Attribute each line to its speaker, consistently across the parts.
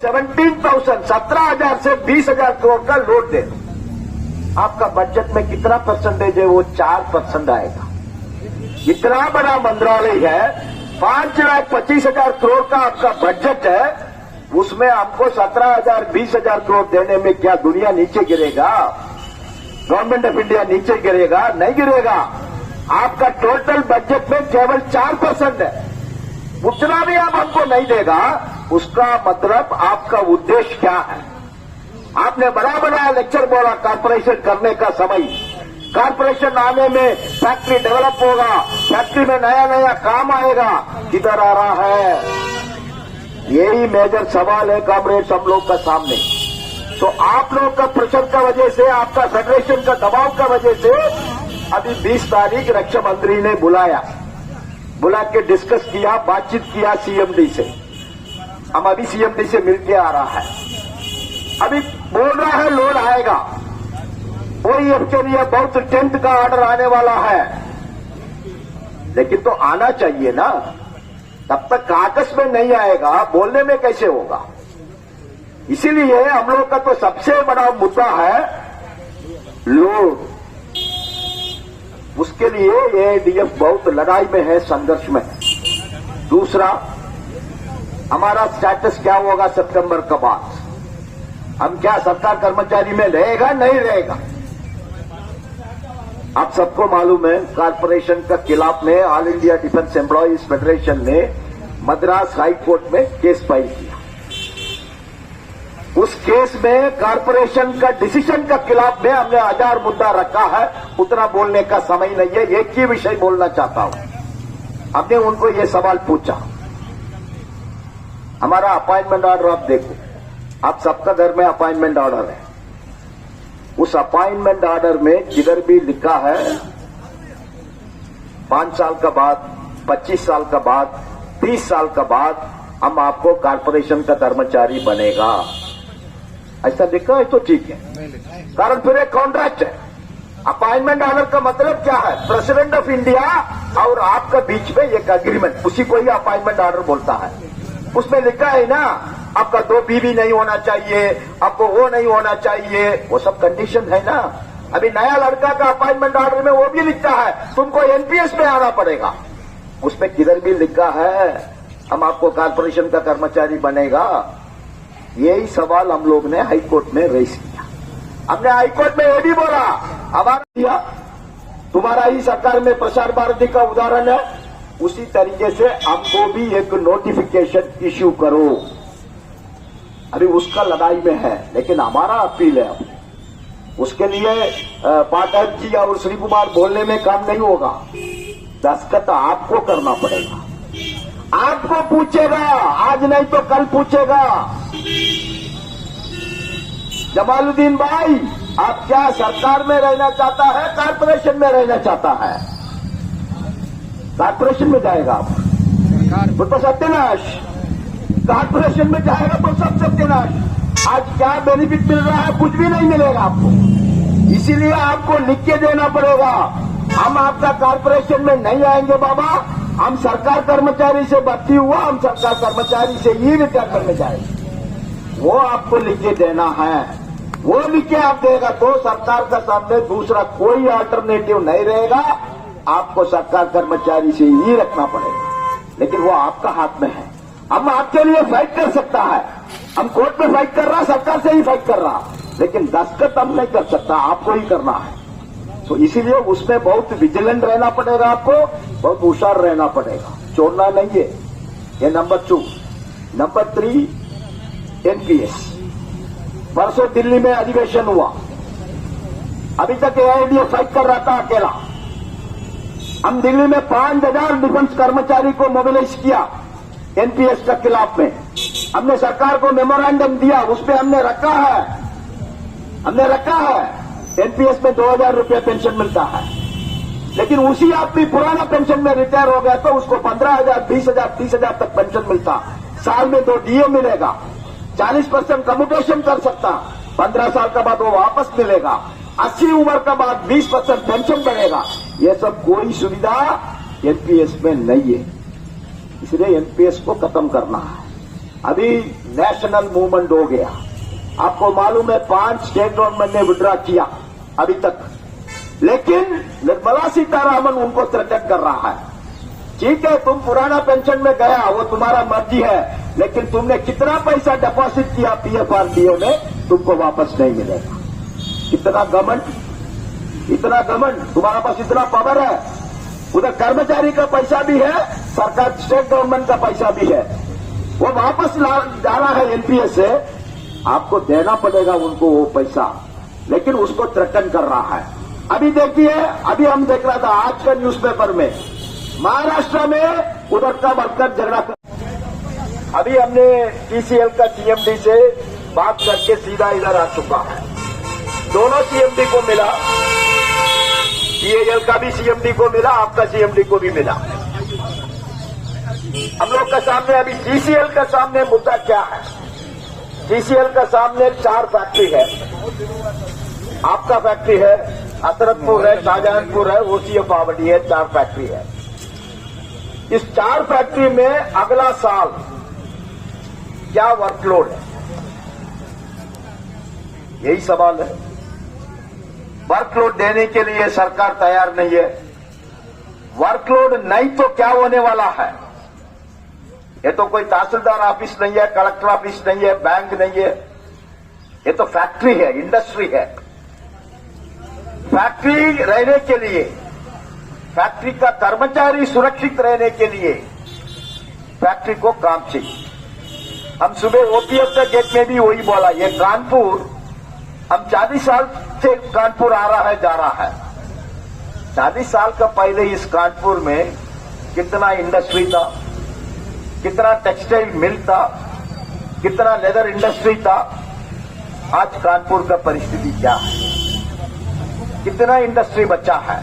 Speaker 1: 17,000 17,000 से 20,000 करोड़ का लोड दे दो। आपका बजट में कितना परसेंटेज है? वो 4% आएगा। इतना बड़ा मंत्रालय है, 5,25,000 करोड़ का आपका बजट है, उसमें आपको 17,000 20,000 करोड़ देने में क्या दुनिया नीचे गिरेगा? गवर्नमेंट ऑफ इंडिया नीचे गिरेगा? नहीं गिरेगा। आपका टोटल बजट में केवल 4% है, उतना भी आप हमको नहीं देगा। उसका मतलब आपका उद्देश्य क्या है? आपने बड़ा बड़ा लेक्चर बोला कॉर्पोरेशन करने का समय, कॉर्पोरेशन आने में फैक्ट्री डेवलप होगा, फैक्ट्री में नया नया काम आएगा, किधर आ रहा है? यही मेजर सवाल है कॉमरेड्स हम लोग का सामने। तो आप लोग का प्रेशर का वजह से, आपका फेडरेशन का दबाव का वजह से अभी 20 तारीख रक्षा मंत्री ने बुला के डिस्कस किया, बातचीत किया सीएमडी से। हम अभी सीएमडी से मिलके आ रहा है, अभी बोल रहा है लोड आएगा, ओईएफ के लिए बहुत 10th का ऑर्डर आने वाला है, लेकिन तो आना चाहिए ना। तब तक कागज में नहीं आएगा, बोलने में कैसे होगा? इसीलिए हम लोग का तो सबसे बड़ा मुद्दा है लोड। उसके लिए एडीएफ बहुत लड़ाई में है, संघर्ष में है। दूसरा, हमारा स्टेटस क्या होगा सितंबर के बाद? हम क्या सरकार कर्मचारी में रहेगा नहीं रहेगा? आप सबको मालूम है, कॉर्पोरेशन के खिलाफ में all India defence employees federation ने मद्रास हाई कोर्ट में केस फाइल किया। उस केस में कॉर्पोरेशन का डिसीजन के खिलाफ में हमने 1000 मुद्दा रखा है। उतना बोलने का समय नहीं है, एक ही विषय बोलना चाहता हूं। हमने उनको ये सवाल पूछा, हमारा अपॉइंटमेंट ऑर्डर आप देखो, आप सबका घर में अपॉइंटमेंट ऑर्डर है। उस अपॉइंटमेंट ऑर्डर में जिधर भी लिखा है 5 साल का बाद, 25 साल का बाद, 30 साल का बाद हम आपको कॉर्पोरेशन का कर्मचारी बनेगा, ऐसा लिखा है तो ठीक है, कारण फिर एक कॉन्ट्रैक्ट है। अपॉइंटमेंट ऑर्डर का मतलब क्या है? प्रेसिडेंट ऑफ इंडिया और आपका बीच में एक एग्रीमेंट, उसी को ही अपॉइंटमेंट ऑर्डर बोलता है। उसमें लिखा है ना, आपका 2 बीवी नहीं होना चाहिए, आपको वो नहीं होना चाहिए, वो सब कंडीशन है ना। अभी नया लड़का का अपॉइंटमेंट ऑर्डर में वो भी लिखा है तुमको एनपीएस में आना पड़ेगा। उसमें किधर भी लिखा है हम आपको कॉर्पोरेशन का कर्मचारी बनेगा। यही सवाल हम लोग ने हाईकोर्ट में रेज किया। हमने हाईकोर्ट में ये भी बोला, हमारा तुम्हारा ही सरकार में प्रसार भारती का उदाहरण है, उसी तरीके से हमको भी एक नोटिफिकेशन इश्यू करो। अभी उसका लड़ाई में है, लेकिन हमारा अपील है उसके लिए पाठक जी और श्री कुमार बोलने में काम नहीं होगा, दस्तखत आपको करना पड़ेगा। आपको पूछेगा, आज नहीं तो कल पूछेगा, जमालुद्दीन भाई आप क्या सरकार में रहना चाहता है, कॉर्पोरेशन में रहना चाहता है? कॉर्पोरेशन में जाएगा आप तो सत्यानाश, कॉर्पोरेशन में जाएगा तो सब सत्यानाश। आज क्या बेनिफिट मिल रहा है? कुछ भी नहीं मिलेगा आपको। इसीलिए आपको लिख के देना पड़ेगा, हम आपका कॉर्पोरेशन में नहीं आएंगे बाबा, हम सरकार कर्मचारी से भर्ती हुआ, हम सरकार कर्मचारी से ही रिटायर करने जाएंगे। वो आपको लिख के देना है, वो लिख के आप देगा तो सरकार का सामने दूसरा कोई अल्टरनेटिव नहीं रहेगा, आपको सरकार कर्मचारी से ही रखना पड़ेगा। लेकिन वो आपका हाथ में है, हम आपके लिए फाइट कर सकता है, हम कोर्ट में फाइट कर रहा, सरकार से ही फाइट कर रहा, लेकिन दस्तखत हम नहीं कर सकता, आपको ही करना है। तो इसीलिए उसमें बहुत विजिलेंट रहना पड़ेगा, आपको बहुत होशियार रहना पड़ेगा, छोड़ना नहीं है। ये नंबर 2। Number 3, NPS. परसों दिल्ली में अधिवेशन हुआ, अभी तक एआईडीएफ फाइट कर रहा था अकेला। हम दिल्ली में 5000 डिफेंस कर्मचारी को मोबिलाइज किया एनपीएस के खिलाफ में। हमने सरकार को मेमोरेंडम दिया, उसमें हमने रखा है एनपीएस में 2000 रुपये पेंशन मिलता है, लेकिन उसी आदमी पुराना पेंशन में रिटायर हो गया तो उसको 15,000, 20,000, 30,000 तक पेंशन मिलता। साल में 2 डीए मिलेगा, 40% कम्यूटेशन कर सकता, 15 साल के बाद वो वापस मिलेगा, 80 उम्र के बाद 20% पेंशन बढ़ेगा। ये सब कोई सुविधा एनपीएस में नहीं है, इसलिए एनपीएस को खत्म करना है। अभी नेशनल मूवमेंट हो गया। आपको मालूम है 5 स्टेट गवर्नमेंट ने विड्रॉ किया अभी तक, लेकिन निर्मला सीतारामन उनको थ्रेटन कर रहा है। ठीक है, तुम पुराना पेंशन में गया, वो तुम्हारा मर्जी है, लेकिन तुमने कितना पैसा डिपॉजिट किया पीएफआरडीओ में, तुमको वापस नहीं मिलेगा। इतना घमंड, तुम्हारा पास इतना पावर है। उधर कर्मचारी का पैसा भी है, सरकार स्टेट गवर्नमेंट का पैसा भी है, वो वापस जा रहा है एनपीएस से, आपको देना पड़ेगा उनको वो पैसा, लेकिन उसको थ्रेटन कर रहा है। अभी देखिए, अभी हम देख रहा था आज का न्यूज़पेपर में, महाराष्ट्र में उधर का वर्कर झगड़ा कर, अभी हमने टीसीएल का सीएमडी से बात करके सीधा इधर आ चुका है। दोनों सीएमडी को मिला, टीएल का भी सीएमडी को मिला, आपका सीएमडी को भी मिला। हम लोग का सामने अभी टीसीएल का सामने मुद्दा क्या है? टीसीएल का सामने 4 फैक्ट्री है। आपका फैक्ट्री है, हसरतपुर है, शाहजहानपुर है, ओसीएफ आवड़ी है, 4 फैक्ट्री है। इस 4 फैक्ट्री में अगला साल क्या वर्कलोड है, यही सवाल है। वर्कलोड देने के लिए सरकार तैयार नहीं है। वर्कलोड नहीं तो क्या होने वाला है? ये तो कोई तहसीलदार ऑफिस नहीं है, कलेक्टर ऑफिस नहीं है, बैंक नहीं है, ये तो फैक्ट्री है, इंडस्ट्री है। फैक्ट्री रहने के लिए, फैक्ट्री का कर्मचारी सुरक्षित रहने के लिए फैक्ट्री को काम चाहिए। हम सुबह ओपीएफ के गेट में भी वही बोला, ये कानपुर, हम 40 साल से कानपुर आ रहा है, जा रहा है। 40 साल का पहले इस कानपुर में कितना इंडस्ट्री था, कितना टेक्सटाइल मिल था, कितना लेदर इंडस्ट्री था। आज कानपुर का परिस्थिति क्या है? कितना इंडस्ट्री बचा है?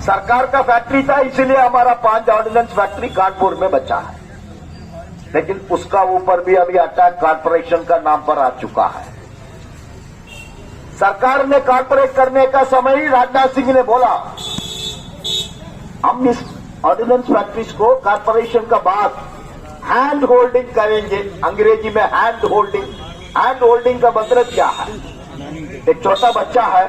Speaker 1: सरकार का फैक्ट्री था, इसलिए हमारा 5 ऑर्डिनेंस फैक्ट्री कानपुर में बचा है, लेकिन उसका ऊपर भी अभी अटैक कॉर्पोरेशन का नाम पर आ चुका है। सरकार ने कॉर्पोरेट करने का समय ही राजनाथ सिंह ने बोला, हम इस ऑर्डिनेंस फैक्ट्रीज को कॉर्पोरेशन का बाद हैंड होल्डिंग करेंगे। अंग्रेजी में हैंड होल्डिंग, हैंड होल्डिंग का मतलब क्या है? एक छोटा बच्चा है,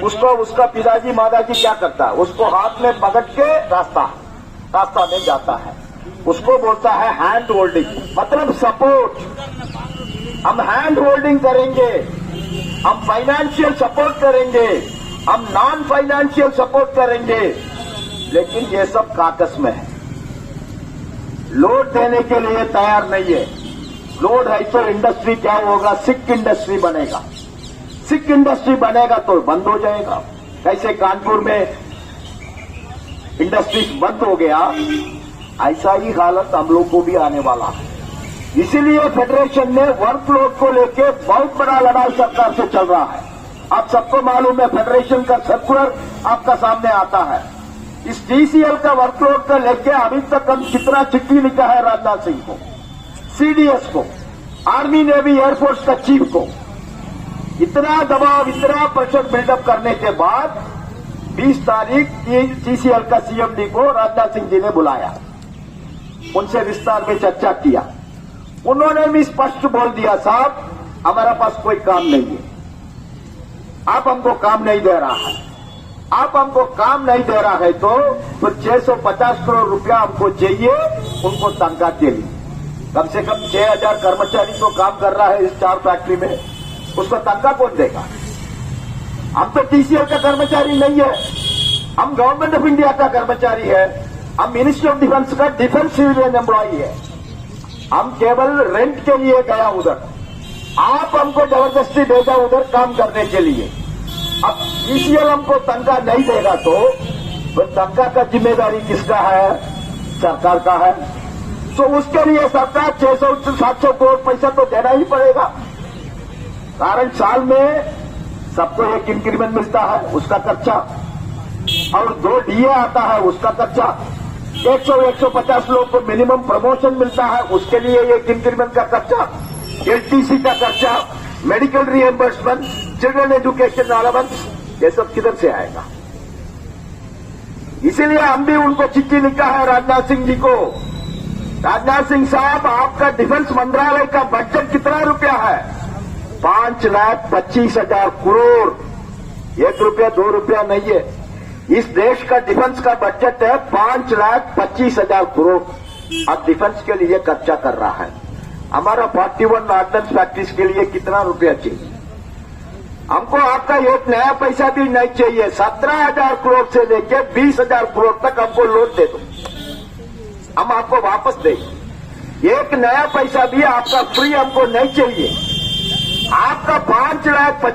Speaker 1: उसको उसका पिताजी माताजी क्या करता है? उसको हाथ में पकड़ के रास्ता में जाता है, उसको बोलता है हैंड होल्डिंग, मतलब सपोर्ट। हम हैंड होल्डिंग करेंगे, हम फाइनेंशियल सपोर्ट करेंगे, हम नॉन फाइनेंशियल सपोर्ट करेंगे, लेकिन ये सब कागज में है। लोड देने के लिए तैयार नहीं है। लोड है तो इंडस्ट्री क्या होगा? सिक इंडस्ट्री बनेगा। सिक इंडस्ट्री बनेगा तो बंद हो जाएगा। कैसे कानपुर में इंडस्ट्री बंद हो गया, ऐसा ही हालत हम लोग को भी आने वाला है। इसीलिए फेडरेशन ने वर्कलोड को लेकर बहुत बड़ा लड़ाई सरकार से चल रहा है। आप सबको मालूम है, फेडरेशन का सर्कुलर आपका सामने आता है। इस टीसीएल का वर्कलोड का लेके अभी तक हम कितना चिट्ठी लिखा है राजनाथ सिंह को, सीडीएस को, आर्मी नेवी एयरफोर्स का चीफ को। इतना दबाव, इतना प्रेशर बिल्डअप करने के बाद 20 तारीख टीसीएल का सीएमडी को राजनाथ सिंह जी ने बुलाया, उनसे विस्तार में चर्चा किया। उन्होंने भी स्पष्ट बोल दिया, साहब हमारा पास कोई काम नहीं है, आप हमको काम नहीं दे रहा है। आप हमको काम नहीं दे रहा है तो फिर 650 करोड़ रुपया हमको चाहिए उनको तनख्वाह के लिए। कम से कम 6000 कर्मचारी तो काम कर रहा है इस 4 फैक्ट्री में, उसको तनख्वाह कौन देगा? हम तो टीसीएल का कर्मचारी नहीं है, हम गवर्नमेंट ऑफ इंडिया का कर्मचारी है, हम मिनिस्ट्री ऑफ डिफेंस का डिफेंस सिविलियन एम्प्लॉई है। हम केवल रेंट के लिए गया उधर, आप हमको जबरदस्ती भेजा उधर काम करने के लिए। अब टीसीएल हमको तनख्वाह नहीं देगा तो फिर तनख्वाह का जिम्मेदारी किसका है? सरकार का है। तो उसके लिए सरकार 600-700 करोड़ पैसा तो देना ही पड़ेगा, कारण साल में सबको एक इंक्रीमेंट मिलता है उसका खर्चा, और 2 डीए आता है उसका खर्चा, 100-150 लोग को मिनिमम प्रमोशन मिलता है उसके लिए एक इंक्रीमेंट का खर्चा, एलटीसी का खर्चा, medical reimbursement, children education allowance, ये सब किधर से आएगा? इसीलिए हम भी उनको चिट्ठी लिखा है राजनाथ सिंह जी को, राजनाथ सिंह साहब, आपका डिफेंस मंत्रालय का बजट कितना रुपया है? 5,25,000 करोड़। 1 रुपया 2 रुपया नहीं है। इस देश का डिफेंस का बजट है 5,25,000 करोड़। अब डिफेंस के लिए खर्चा कर रहा है। हमारा 41 ऑर्डिनेंस फैक्ट्रीज के लिए कितना रुपया चाहिए? हमको आपका एक नया पैसा भी नहीं चाहिए। 17,000 करोड़ से लेकर 20,000 करोड़ तक हमको लोन दे दो, हम आपको वापस देंगे। एक नया पैसा भी आपका फ्री हमको नहीं चाहिए। आपका 5,25,000